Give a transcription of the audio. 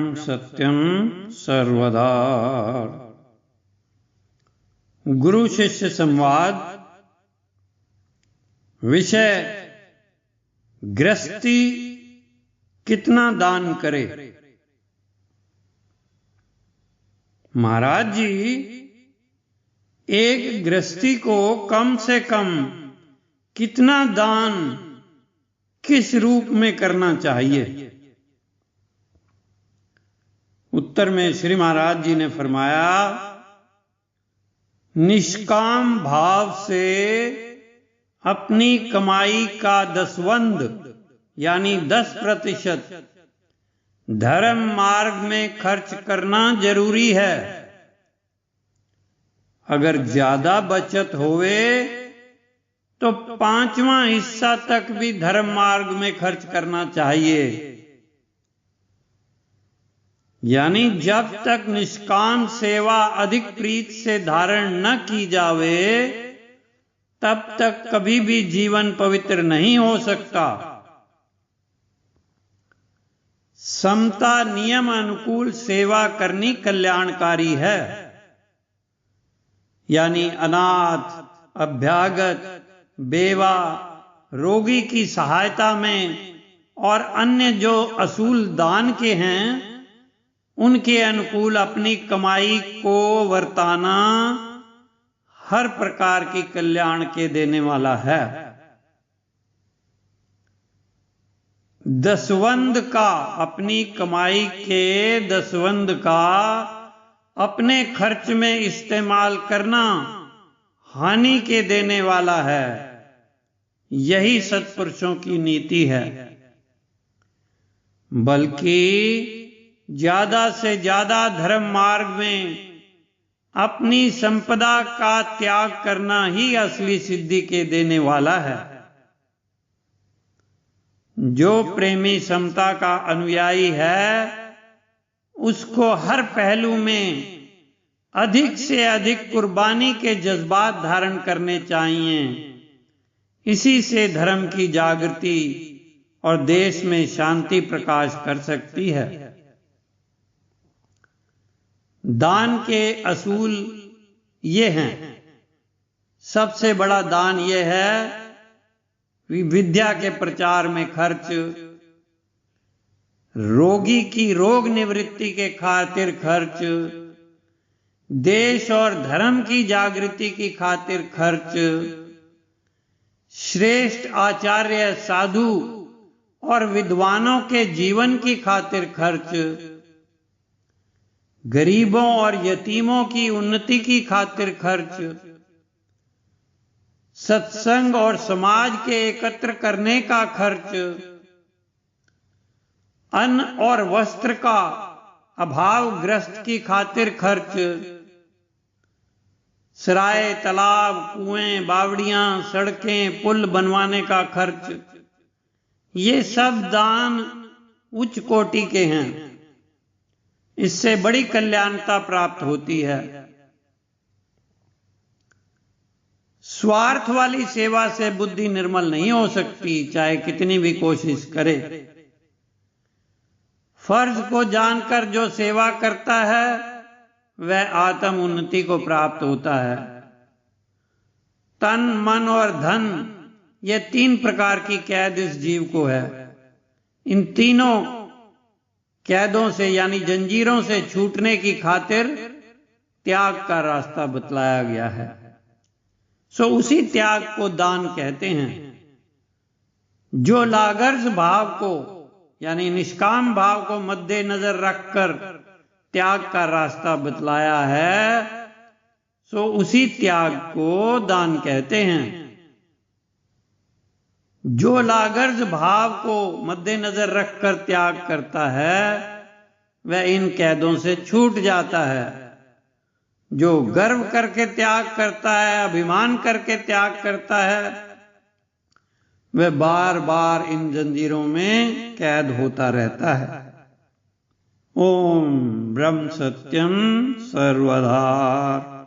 ब्रह्म सत्यम सर्वदा। गुरु शिष्य संवाद। विषय गृहस्थी कितना दान करे। महाराज जी, एक गृहस्थी को कम से कम कितना दान किस रूप में करना चाहिए। उत्तर में श्री महाराज जी ने फरमाया, निष्काम भाव से अपनी कमाई का 10 यानी 10% धर्म मार्ग में खर्च करना जरूरी है। अगर ज्यादा बचत होवे तो 5वां हिस्सा तक भी धर्म मार्ग में खर्च करना चाहिए। यानी जब तक निष्काम सेवा अधिक प्रीत से धारण न की जावे तब तक कभी भी जीवन पवित्र नहीं हो सकता। समता नियम अनुकूल सेवा करनी कल्याणकारी है। यानी अनाथ, अभ्यागत, बेवा, रोगी की सहायता में और अन्य जो असूल दान के हैं उनके अनुकूल अपनी कमाई को वर्ताना हर प्रकार की कल्याण के देने वाला है। 10 का अपनी कमाई के 10 का अपने खर्च में इस्तेमाल करना हानि के देने वाला है। यही सत्पुरुषों की नीति है। बल्कि ज्यादा से ज्यादा धर्म मार्ग में अपनी संपदा का त्याग करना ही असली सिद्धि के देने वाला है। जो प्रेमी समता का अनुयायी है उसको हर पहलू में अधिक से अधिक कुर्बानी के जज्बात धारण करने चाहिए। इसी से धर्म की जागृति और देश में शांति प्रकाश कर सकती है। दान के असूल ये हैं। सबसे बड़ा दान ये है विद्या के प्रचार में खर्च, रोगी की रोग निवृत्ति के खातिर खर्च, देश और धर्म की जागृति की खातिर खर्च, श्रेष्ठ आचार्य, साधु और विद्वानों के जीवन की खातिर खर्च, गरीबों और यतीमों की उन्नति की खातिर खर्च, सत्संग और समाज के एकत्र करने का खर्च, अन्न और वस्त्र का अभावग्रस्त की खातिर खर्च, सराय, तालाब, कुएं, बावड़ियां, सड़कें, पुल बनवाने का खर्च, ये सब दान उच्च कोटि के हैं। इससे बड़ी कल्याणता प्राप्त होती है। स्वार्थ वाली सेवा से बुद्धि निर्मल नहीं हो सकती, चाहे कितनी भी कोशिश करे। फर्ज को जानकर जो सेवा करता है वह आत्म उन्नति को प्राप्त होता है। तन, मन और धन ये 3 प्रकार की कैद इस जीव को है। इन तीनों कैदों से यानी जंजीरों से छूटने की खातिर त्याग का रास्ता बतलाया गया है। सो उसी त्याग को दान कहते हैं। जो लागर्ज भाव को यानी निष्काम भाव को मद्देनजर रखकर त्याग का रास्ता बतलाया है, सो उसी त्याग को दान कहते हैं। जो लागर्ज भाव को मद्देनजर रखकर त्याग करता है वह इन कैदों से छूट जाता है। जो गर्व करके त्याग करता है, अभिमान करके त्याग करता है, वह बार बार इन जंजीरों में कैद होता रहता है। ओम ब्रह्म सत्यम सर्वदा।